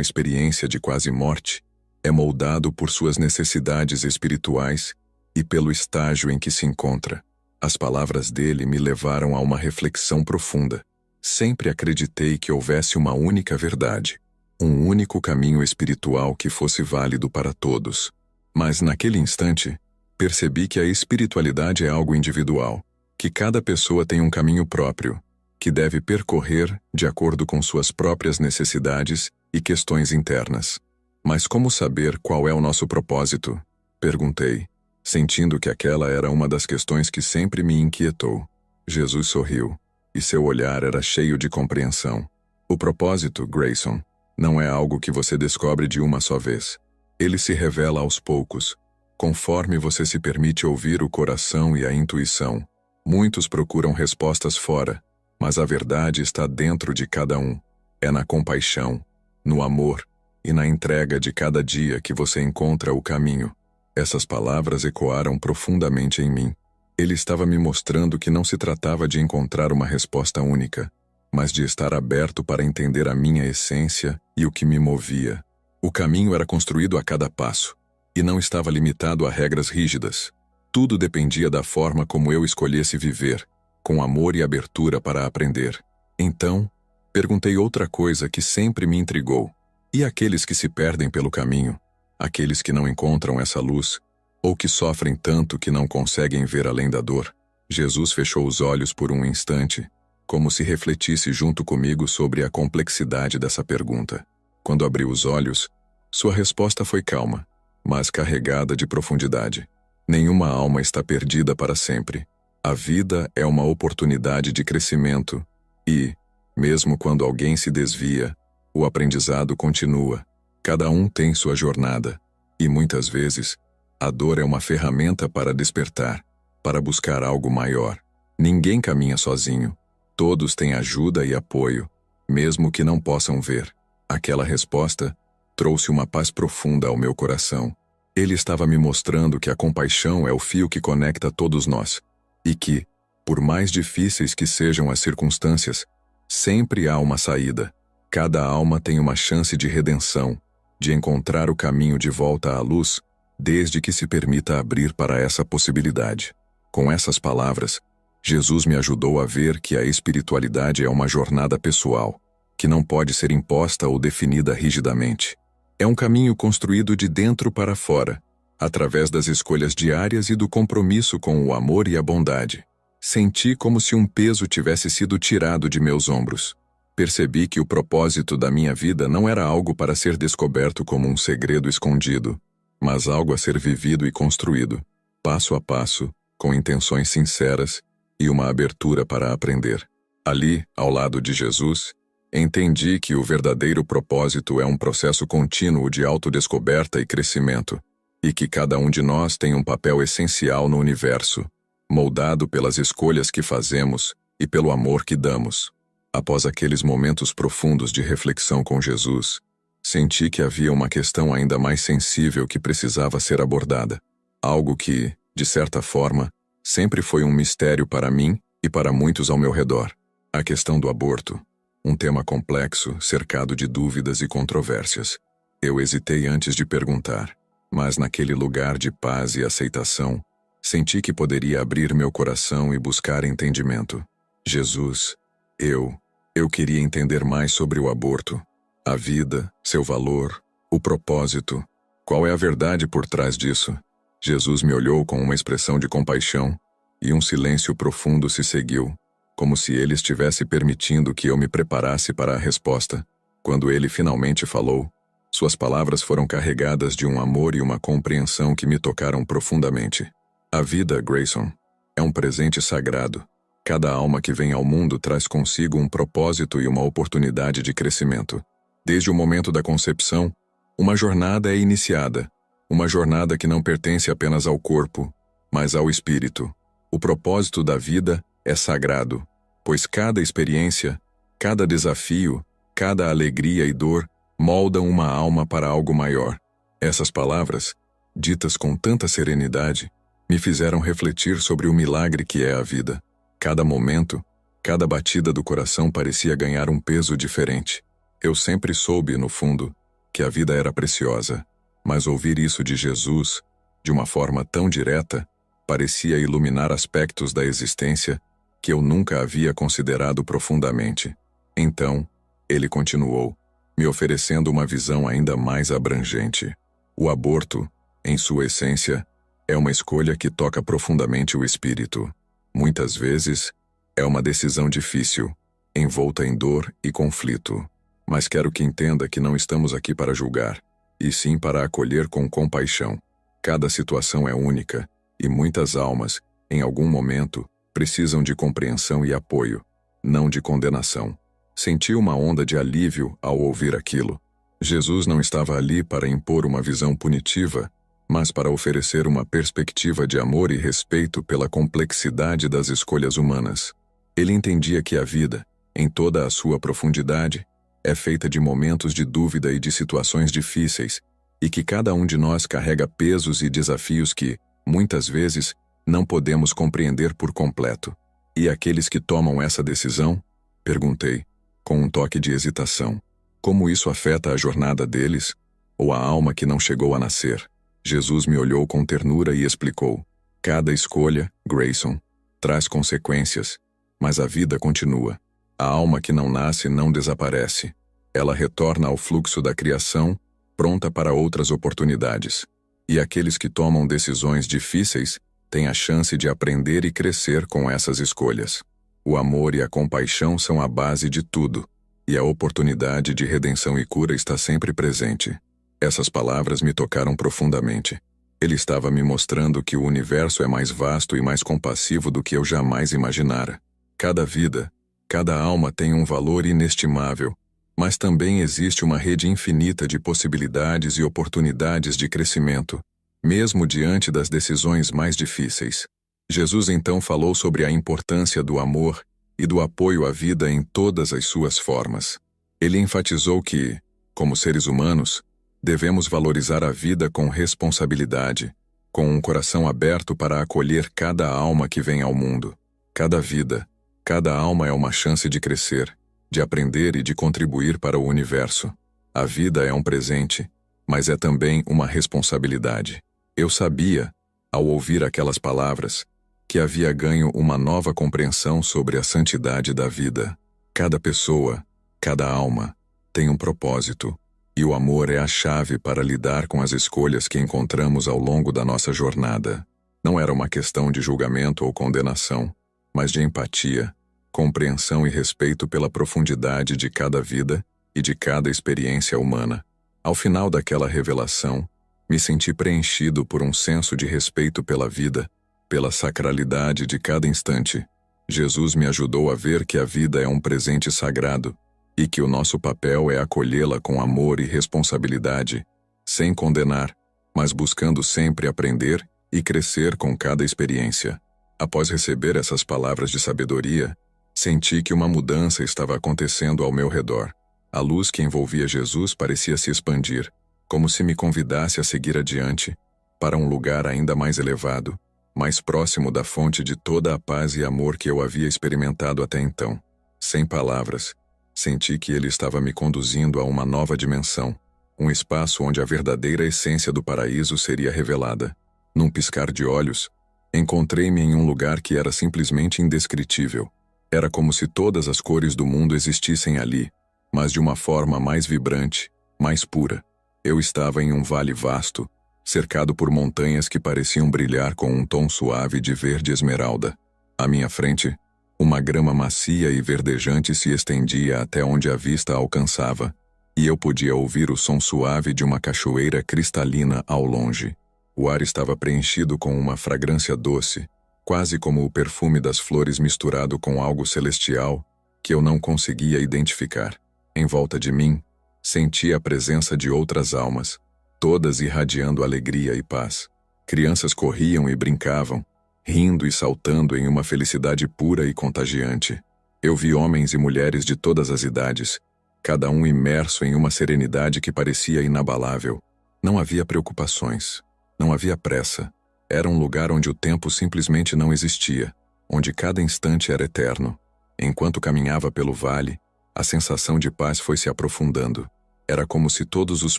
experiência de quase morte é moldado por suas necessidades espirituais e pelo estágio em que se encontra. As palavras dele me levaram a uma reflexão profunda. Sempre acreditei que houvesse uma única verdade, um único caminho espiritual que fosse válido para todos. Mas naquele instante, percebi que a espiritualidade é algo individual, que cada pessoa tem um caminho próprio, que deve percorrer de acordo com suas próprias necessidades e questões internas. Mas como saber qual é o nosso propósito? Perguntei, sentindo que aquela era uma das questões que sempre me inquietou. Jesus sorriu, e seu olhar era cheio de compreensão. O propósito, Grayson, não é algo que você descobre de uma só vez. Ele se revela aos poucos, conforme você se permite ouvir o coração e a intuição. Muitos procuram respostas fora, mas a verdade está dentro de cada um. É na compaixão, no amor e na entrega de cada dia que você encontra o caminho. Essas palavras ecoaram profundamente em mim. Ele estava me mostrando que não se tratava de encontrar uma resposta única, mas de estar aberto para entender a minha essência e o que me movia. O caminho era construído a cada passo, e não estava limitado a regras rígidas. Tudo dependia da forma como eu escolhesse viver, com amor e abertura para aprender. Então, perguntei outra coisa que sempre me intrigou. E aqueles que se perdem pelo caminho? Aqueles que não encontram essa luz? Ou que sofrem tanto que não conseguem ver além da dor? Jesus fechou os olhos por um instante, como se refletisse junto comigo sobre a complexidade dessa pergunta. Quando abriu os olhos, sua resposta foi calma, mas carregada de profundidade. Nenhuma alma está perdida para sempre. A vida é uma oportunidade de crescimento e, mesmo quando alguém se desvia, o aprendizado continua. Cada um tem sua jornada, e muitas vezes, a dor é uma ferramenta para despertar, para buscar algo maior. Ninguém caminha sozinho. Todos têm ajuda e apoio, mesmo que não possam ver. Aquela resposta trouxe uma paz profunda ao meu coração. Ele estava me mostrando que a compaixão é o fio que conecta todos nós, e que, por mais difíceis que sejam as circunstâncias, sempre há uma saída. Cada alma tem uma chance de redenção, de encontrar o caminho de volta à luz, desde que se permita abrir para essa possibilidade. Com essas palavras, Jesus me ajudou a ver que a espiritualidade é uma jornada pessoal, que não pode ser imposta ou definida rigidamente. É um caminho construído de dentro para fora, através das escolhas diárias e do compromisso com o amor e a bondade. Senti como se um peso tivesse sido tirado de meus ombros. Percebi que o propósito da minha vida não era algo para ser descoberto como um segredo escondido, mas algo a ser vivido e construído, passo a passo, com intenções sinceras e uma abertura para aprender. Ali, ao lado de Jesus, entendi que o verdadeiro propósito é um processo contínuo de autodescoberta e crescimento, e que cada um de nós tem um papel essencial no universo, moldado pelas escolhas que fazemos e pelo amor que damos. Após aqueles momentos profundos de reflexão com Jesus, senti que havia uma questão ainda mais sensível que precisava ser abordada. Algo que, de certa forma, sempre foi um mistério para mim e para muitos ao meu redor. A questão do aborto. Um tema complexo, cercado de dúvidas e controvérsias. Eu hesitei antes de perguntar, mas naquele lugar de paz e aceitação, senti que poderia abrir meu coração e buscar entendimento. Jesus, eu queria entender mais sobre o aborto, a vida, seu valor, o propósito. Qual é a verdade por trás disso? Jesus me olhou com uma expressão de compaixão, e um silêncio profundo se seguiu, como se ele estivesse permitindo que eu me preparasse para a resposta. Quando ele finalmente falou, suas palavras foram carregadas de um amor e uma compreensão que me tocaram profundamente. A vida, Grayson, é um presente sagrado. Cada alma que vem ao mundo traz consigo um propósito e uma oportunidade de crescimento. Desde o momento da concepção, uma jornada é iniciada, uma jornada que não pertence apenas ao corpo, mas ao espírito. O propósito da vida é sagrado, pois cada experiência, cada desafio, cada alegria e dor moldam uma alma para algo maior. Essas palavras, ditas com tanta serenidade, me fizeram refletir sobre o milagre que é a vida. Cada momento, cada batida do coração parecia ganhar um peso diferente. Eu sempre soube, no fundo, que a vida era preciosa, mas ouvir isso de Jesus, de uma forma tão direta, parecia iluminar aspectos da existência que eu nunca havia considerado profundamente. Então, ele continuou, me oferecendo uma visão ainda mais abrangente. O aborto, em sua essência, é uma escolha que toca profundamente o espírito. Muitas vezes, é uma decisão difícil, envolta em dor e conflito. Mas quero que entenda que não estamos aqui para julgar, e sim para acolher com compaixão. Cada situação é única, e muitas almas, em algum momento, precisam de compreensão e apoio, não de condenação. Senti uma onda de alívio ao ouvir aquilo. Jesus não estava ali para impor uma visão punitiva, mas para oferecer uma perspectiva de amor e respeito pela complexidade das escolhas humanas. Ele entendia que a vida, em toda a sua profundidade, é feita de momentos de dúvida e de situações difíceis, e que cada um de nós carrega pesos e desafios que, muitas vezes, não podemos compreender por completo. E aqueles que tomam essa decisão? Perguntei, com um toque de hesitação. Como isso afeta a jornada deles? Ou a alma que não chegou a nascer? Jesus me olhou com ternura e explicou. Cada escolha, Grayson, traz consequências, mas a vida continua. A alma que não nasce não desaparece. Ela retorna ao fluxo da criação, pronta para outras oportunidades. E aqueles que tomam decisões difíceis têm a chance de aprender e crescer com essas escolhas. O amor e a compaixão são a base de tudo, e a oportunidade de redenção e cura está sempre presente. Essas palavras me tocaram profundamente. Ele estava me mostrando que o universo é mais vasto e mais compassivo do que eu jamais imaginara. Cada vida, cada alma tem um valor inestimável, mas também existe uma rede infinita de possibilidades e oportunidades de crescimento, mesmo diante das decisões mais difíceis. Jesus então falou sobre a importância do amor e do apoio à vida em todas as suas formas. Ele enfatizou que, como seres humanos, devemos valorizar a vida com responsabilidade, com um coração aberto para acolher cada alma que vem ao mundo. Cada vida, cada alma é uma chance de crescer, de aprender e de contribuir para o universo. A vida é um presente, mas é também uma responsabilidade. Eu sabia, ao ouvir aquelas palavras, que havia ganho uma nova compreensão sobre a santidade da vida. Cada pessoa, cada alma, tem um propósito, e o amor é a chave para lidar com as escolhas que encontramos ao longo da nossa jornada. Não era uma questão de julgamento ou condenação, mas de empatia, compreensão e respeito pela profundidade de cada vida e de cada experiência humana. Ao final daquela revelação, me senti preenchido por um senso de respeito pela vida, pela sacralidade de cada instante. Jesus me ajudou a ver que a vida é um presente sagrado e que o nosso papel é acolhê-la com amor e responsabilidade, sem condenar, mas buscando sempre aprender e crescer com cada experiência. Após receber essas palavras de sabedoria, senti que uma mudança estava acontecendo ao meu redor. A luz que envolvia Jesus parecia se expandir, como se me convidasse a seguir adiante, para um lugar ainda mais elevado, mais próximo da fonte de toda a paz e amor que eu havia experimentado até então. Sem palavras, senti que ele estava me conduzindo a uma nova dimensão, um espaço onde a verdadeira essência do paraíso seria revelada. Num piscar de olhos, encontrei-me em um lugar que era simplesmente indescritível. Era como se todas as cores do mundo existissem ali, mas de uma forma mais vibrante, mais pura. Eu estava em um vale vasto, cercado por montanhas que pareciam brilhar com um tom suave de verde esmeralda. À minha frente, uma grama macia e verdejante se estendia até onde a vista alcançava, e eu podia ouvir o som suave de uma cachoeira cristalina ao longe. O ar estava preenchido com uma fragrância doce, quase como o perfume das flores misturado com algo celestial que eu não conseguia identificar. Em volta de mim, senti a presença de outras almas, todas irradiando alegria e paz. Crianças corriam e brincavam, rindo e saltando em uma felicidade pura e contagiante. Eu vi homens e mulheres de todas as idades, cada um imerso em uma serenidade que parecia inabalável. Não havia preocupações, não havia pressa. Era um lugar onde o tempo simplesmente não existia, onde cada instante era eterno. Enquanto caminhava pelo vale, a sensação de paz foi se aprofundando. Era como se todos os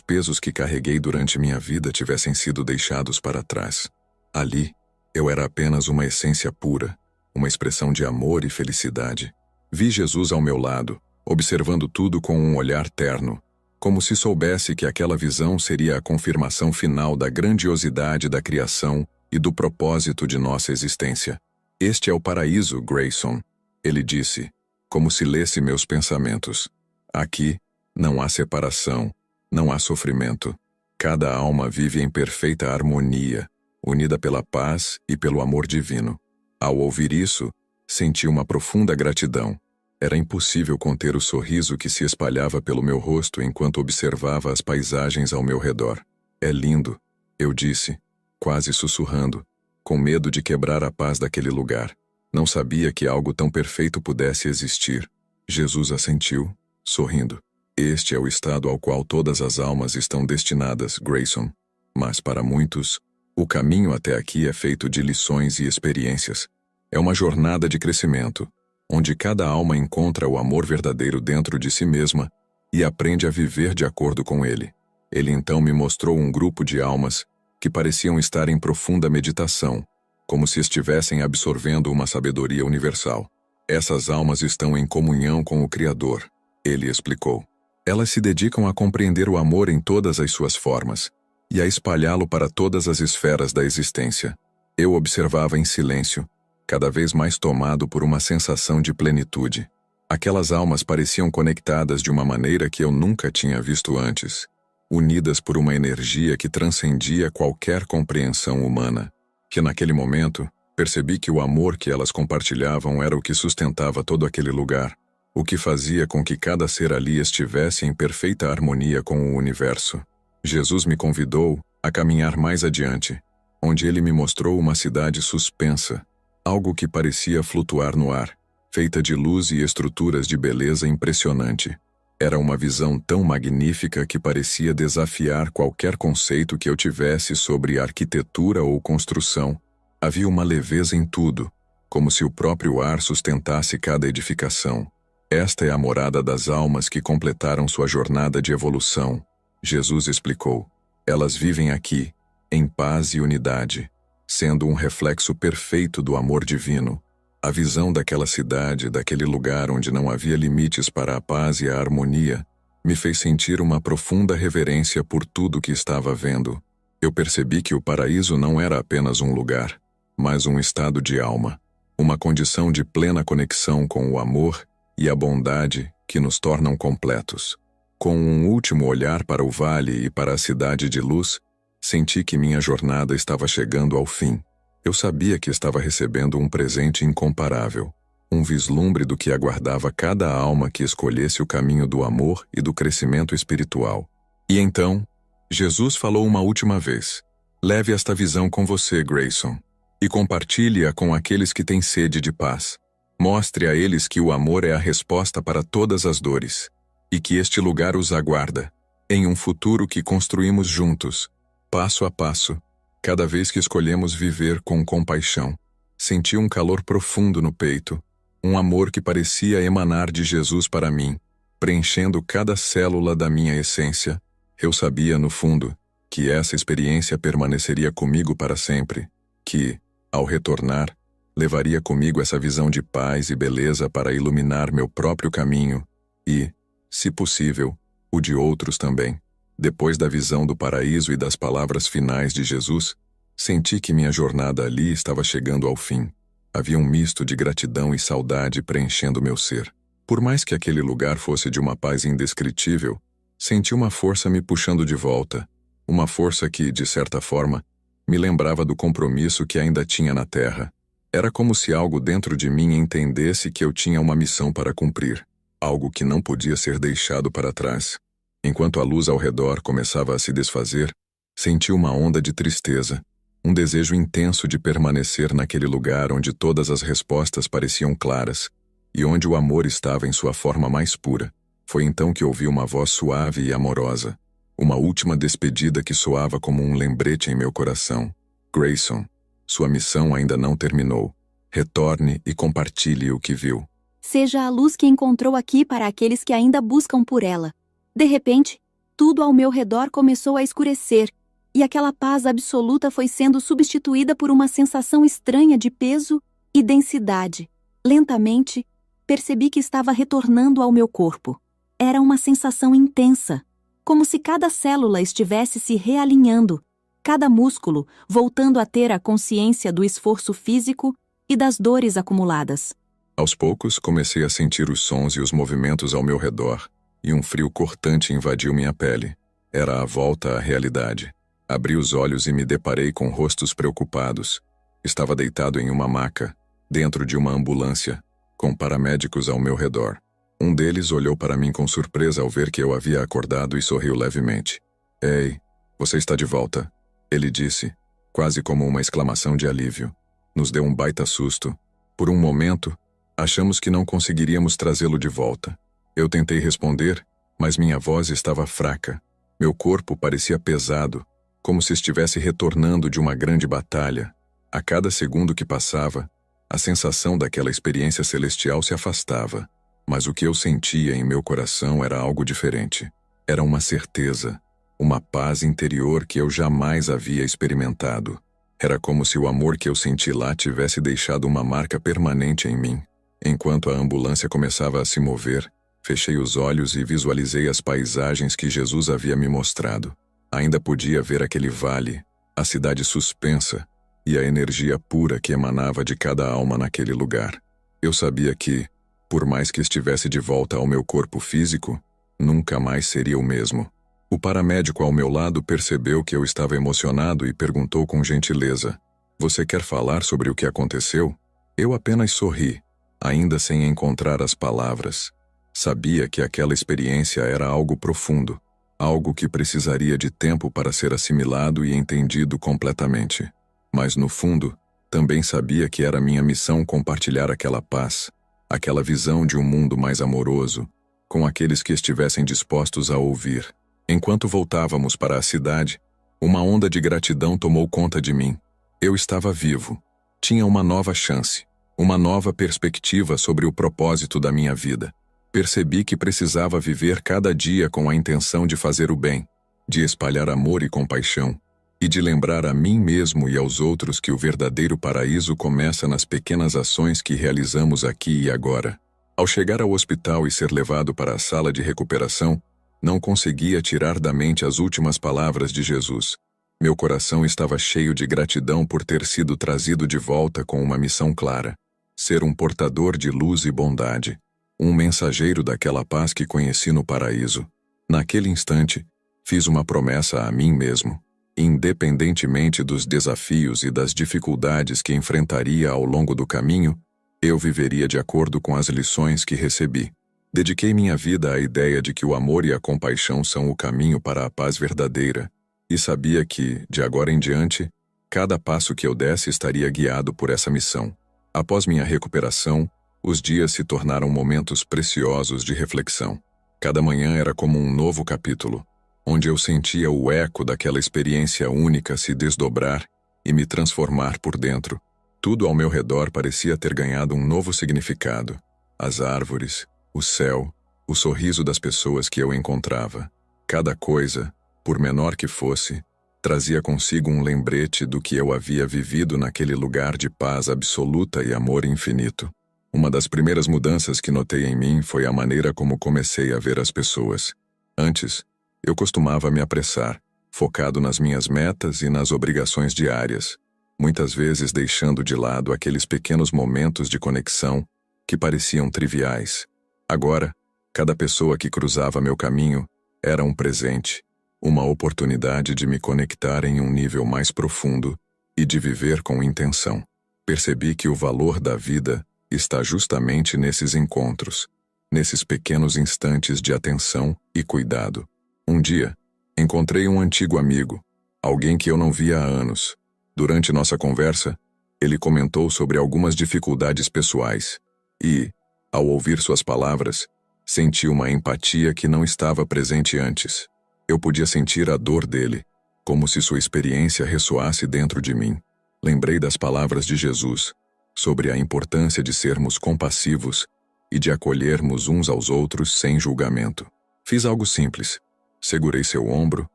pesos que carreguei durante minha vida tivessem sido deixados para trás. Ali, eu era apenas uma essência pura, uma expressão de amor e felicidade. Vi Jesus ao meu lado, observando tudo com um olhar terno, como se soubesse que aquela visão seria a confirmação final da grandiosidade da criação e do propósito de nossa existência. Este é o paraíso, Grayson, ele disse, como se lesse meus pensamentos. Aqui, não há separação, não há sofrimento. Cada alma vive em perfeita harmonia, unida pela paz e pelo amor divino. Ao ouvir isso, senti uma profunda gratidão. Era impossível conter o sorriso que se espalhava pelo meu rosto enquanto observava as paisagens ao meu redor. É lindo, eu disse, quase sussurrando, com medo de quebrar a paz daquele lugar. Não sabia que algo tão perfeito pudesse existir. Jesus assentiu, sorrindo. Este é o estado ao qual todas as almas estão destinadas, Grayson. Mas para muitos, o caminho até aqui é feito de lições e experiências. É uma jornada de crescimento, onde cada alma encontra o amor verdadeiro dentro de si mesma e aprende a viver de acordo com ele. Ele então me mostrou um grupo de almas que pareciam estar em profunda meditação, como se estivessem absorvendo uma sabedoria universal. Essas almas estão em comunhão com o Criador, ele explicou. Elas se dedicam a compreender o amor em todas as suas formas e a espalhá-lo para todas as esferas da existência. Eu observava em silêncio, cada vez mais tomado por uma sensação de plenitude. Aquelas almas pareciam conectadas de uma maneira que eu nunca tinha visto antes, unidas por uma energia que transcendia qualquer compreensão humana, que naquele momento percebi que o amor que elas compartilhavam era o que sustentava todo aquele lugar, o que fazia com que cada ser ali estivesse em perfeita harmonia com o universo. Jesus me convidou a caminhar mais adiante, onde ele me mostrou uma cidade suspensa, algo que parecia flutuar no ar, feita de luz e estruturas de beleza impressionante. Era uma visão tão magnífica que parecia desafiar qualquer conceito que eu tivesse sobre arquitetura ou construção. Havia uma leveza em tudo, como se o próprio ar sustentasse cada edificação. Esta é a morada das almas que completaram sua jornada de evolução, Jesus explicou. Elas vivem aqui, em paz e unidade, sendo um reflexo perfeito do amor divino. A visão daquela cidade, daquele lugar onde não havia limites para a paz e a harmonia, me fez sentir uma profunda reverência por tudo que estava vendo. Eu percebi que o paraíso não era apenas um lugar, mas um estado de alma, uma condição de plena conexão com o amor e a bondade que nos tornam completos. Com um último olhar para o vale e para a cidade de luz, senti que minha jornada estava chegando ao fim. Eu sabia que estava recebendo um presente incomparável, um vislumbre do que aguardava cada alma que escolhesse o caminho do amor e do crescimento espiritual. E então, Jesus falou uma última vez: leve esta visão com você, Grayson, e compartilhe-a com aqueles que têm sede de paz. Mostre a eles que o amor é a resposta para todas as dores, e que este lugar os aguarda, em um futuro que construímos juntos, passo a passo, cada vez que escolhemos viver com compaixão. Senti um calor profundo no peito, um amor que parecia emanar de Jesus para mim, preenchendo cada célula da minha essência. Eu sabia, no fundo, que essa experiência permaneceria comigo para sempre, que, ao retornar, levaria comigo essa visão de paz e beleza para iluminar meu próprio caminho e, se possível, o de outros também. Depois da visão do paraíso e das palavras finais de Jesus, senti que minha jornada ali estava chegando ao fim. Havia um misto de gratidão e saudade preenchendo meu ser. Por mais que aquele lugar fosse de uma paz indescritível, senti uma força me puxando de volta, uma força que, de certa forma, me lembrava do compromisso que ainda tinha na terra. Era como se algo dentro de mim entendesse que eu tinha uma missão para cumprir, algo que não podia ser deixado para trás. Enquanto a luz ao redor começava a se desfazer, senti uma onda de tristeza, um desejo intenso de permanecer naquele lugar onde todas as respostas pareciam claras e onde o amor estava em sua forma mais pura. Foi então que ouvi uma voz suave e amorosa, uma última despedida que soava como um lembrete em meu coração. Grayson, sua missão ainda não terminou. Retorne e compartilhe o que viu.
Seja a luz que encontrou aqui para aqueles que ainda buscam por ela. De repente, tudo ao meu redor começou a escurecer, e aquela paz absoluta foi sendo substituída por uma sensação estranha de peso e densidade. Lentamente, percebi que estava retornando ao meu corpo. Era uma sensação intensa, como se cada célula estivesse se realinhando, cada músculo voltando a ter a consciência do esforço físico e das dores acumuladas.
Aos poucos, comecei a sentir os sons e os movimentos ao meu redor, e um frio cortante invadiu minha pele. Era a volta à realidade. Abri os olhos e me deparei com rostos preocupados. Estava deitado em uma maca, dentro de uma ambulância, com paramédicos ao meu redor. Um deles olhou para mim com surpresa ao ver que eu havia acordado e sorriu levemente. "Ei, você está de volta", ele disse, quase como uma exclamação de alívio. Nos deu um baita susto. Por um momento, achamos que não conseguiríamos trazê-lo de volta. Eu tentei responder, mas minha voz estava fraca. Meu corpo parecia pesado, como se estivesse retornando de uma grande batalha. A cada segundo que passava, a sensação daquela experiência celestial se afastava. Mas o que eu sentia em meu coração era algo diferente. Era uma certeza, uma paz interior que eu jamais havia experimentado. Era como se o amor que eu senti lá tivesse deixado uma marca permanente em mim. Enquanto a ambulância começava a se mover, fechei os olhos e visualizei as paisagens que Jesus havia me mostrado. Ainda podia ver aquele vale, a cidade suspensa e a energia pura que emanava de cada alma naquele lugar. Eu sabia que, por mais que estivesse de volta ao meu corpo físico, nunca mais seria o mesmo. O paramédico ao meu lado percebeu que eu estava emocionado e perguntou com gentileza: "Você quer falar sobre o que aconteceu?" Eu apenas sorri, ainda sem encontrar as palavras. Sabia que aquela experiência era algo profundo, algo que precisaria de tempo para ser assimilado e entendido completamente. Mas no fundo, também sabia que era minha missão compartilhar aquela paz, aquela visão de um mundo mais amoroso, com aqueles que estivessem dispostos a ouvir. Enquanto voltávamos para a cidade, uma onda de gratidão tomou conta de mim. Eu estava vivo. Tinha uma nova chance, uma nova perspectiva sobre o propósito da minha vida. Percebi que precisava viver cada dia com a intenção de fazer o bem, de espalhar amor e compaixão, e de lembrar a mim mesmo e aos outros que o verdadeiro paraíso começa nas pequenas ações que realizamos aqui e agora. Ao chegar ao hospital e ser levado para a sala de recuperação, não conseguia tirar da mente as últimas palavras de Jesus. Meu coração estava cheio de gratidão por ter sido trazido de volta com uma missão clara: ser um portador de luz e bondade, um mensageiro daquela paz que conheci no paraíso. Naquele instante, fiz uma promessa a mim mesmo. Independentemente dos desafios e das dificuldades que enfrentaria ao longo do caminho, eu viveria de acordo com as lições que recebi. Dediquei minha vida à ideia de que o amor e a compaixão são o caminho para a paz verdadeira, e sabia que, de agora em diante, cada passo que eu desse estaria guiado por essa missão. Após minha recuperação, os dias se tornaram momentos preciosos de reflexão. Cada manhã era como um novo capítulo, onde eu sentia o eco daquela experiência única se desdobrar e me transformar por dentro. Tudo ao meu redor parecia ter ganhado um novo significado. As árvores, o céu, o sorriso das pessoas que eu encontrava. Cada coisa, por menor que fosse, trazia consigo um lembrete do que eu havia vivido naquele lugar de paz absoluta e amor infinito. Uma das primeiras mudanças que notei em mim foi a maneira como comecei a ver as pessoas. Antes, eu costumava me apressar, focado nas minhas metas e nas obrigações diárias, muitas vezes deixando de lado aqueles pequenos momentos de conexão que pareciam triviais. Agora, cada pessoa que cruzava meu caminho era um presente, uma oportunidade de me conectar em um nível mais profundo e de viver com intenção. Percebi que o valor da vida está justamente nesses encontros, nesses pequenos instantes de atenção e cuidado. Um dia, encontrei um antigo amigo, alguém que eu não via há anos. Durante nossa conversa, ele comentou sobre algumas dificuldades pessoais e, ao ouvir suas palavras, senti uma empatia que não estava presente antes. Eu podia sentir a dor dele, como se sua experiência ressoasse dentro de mim. Lembrei das palavras de Jesus: sobre a importância de sermos compassivos e de acolhermos uns aos outros sem julgamento. Fiz algo simples. Segurei seu ombro,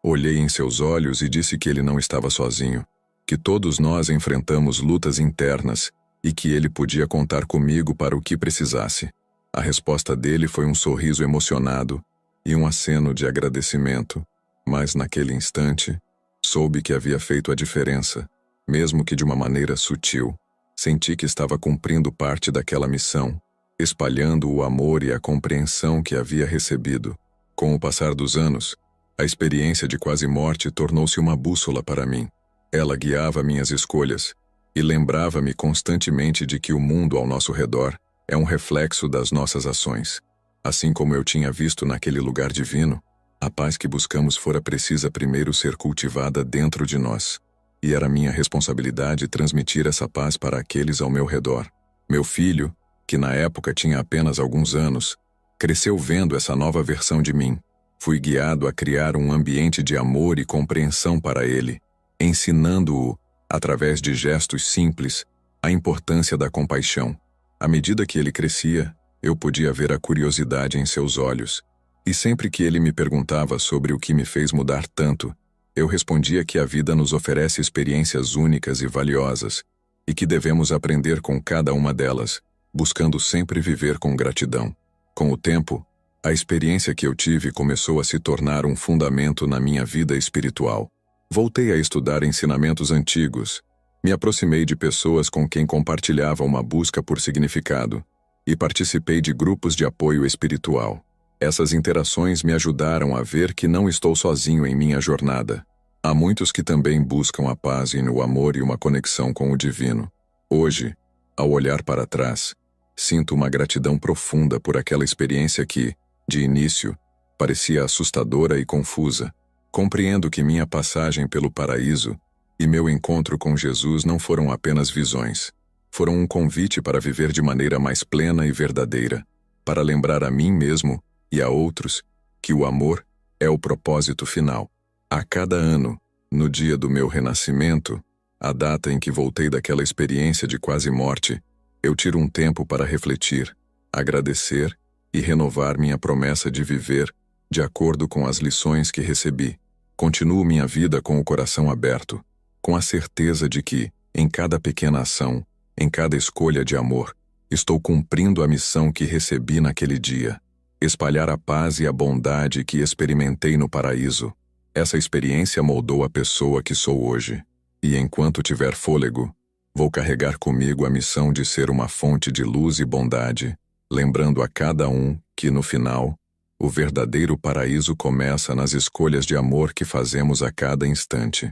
olhei em seus olhos e disse que ele não estava sozinho, que todos nós enfrentamos lutas internas e que ele podia contar comigo para o que precisasse. A resposta dele foi um sorriso emocionado e um aceno de agradecimento, mas naquele instante, soube que havia feito a diferença, mesmo que de uma maneira sutil. Senti que estava cumprindo parte daquela missão, espalhando o amor e a compreensão que havia recebido. Com o passar dos anos, a experiência de quase morte tornou-se uma bússola para mim. Ela guiava minhas escolhas e lembrava-me constantemente de que o mundo ao nosso redor é um reflexo das nossas ações. Assim como eu tinha visto naquele lugar divino, a paz que buscamos fora precisa primeiro ser cultivada dentro de nós. E era minha responsabilidade transmitir essa paz para aqueles ao meu redor. Meu filho, que na época tinha apenas alguns anos, cresceu vendo essa nova versão de mim. Fui guiado a criar um ambiente de amor e compreensão para ele, ensinando-o, através de gestos simples, a importância da compaixão. À medida que ele crescia, eu podia ver a curiosidade em seus olhos, e sempre que ele me perguntava sobre o que me fez mudar tanto, eu respondia que a vida nos oferece experiências únicas e valiosas, e que devemos aprender com cada uma delas, buscando sempre viver com gratidão. Com o tempo, a experiência que eu tive começou a se tornar um fundamento na minha vida espiritual. Voltei a estudar ensinamentos antigos, me aproximei de pessoas com quem compartilhava uma busca por significado, e participei de grupos de apoio espiritual. Essas interações me ajudaram a ver que não estou sozinho em minha jornada. Há muitos que também buscam a paz e o amor e uma conexão com o divino. Hoje, ao olhar para trás, sinto uma gratidão profunda por aquela experiência que, de início, parecia assustadora e confusa. Compreendo que minha passagem pelo paraíso e meu encontro com Jesus não foram apenas visões. Foram um convite para viver de maneira mais plena e verdadeira, para lembrar a mim mesmo e a outros que o amor é o propósito final. A cada ano, no dia do meu renascimento, a data em que voltei daquela experiência de quase morte, eu tiro um tempo para refletir, agradecer e renovar minha promessa de viver de acordo com as lições que recebi. Continuo minha vida com o coração aberto, com a certeza de que, em cada pequena ação, em cada escolha de amor, estou cumprindo a missão que recebi naquele dia: espalhar a paz e a bondade que experimentei no paraíso. Essa experiência moldou a pessoa que sou hoje, e enquanto tiver fôlego, vou carregar comigo a missão de ser uma fonte de luz e bondade, lembrando a cada um que, no final, o verdadeiro paraíso começa nas escolhas de amor que fazemos a cada instante.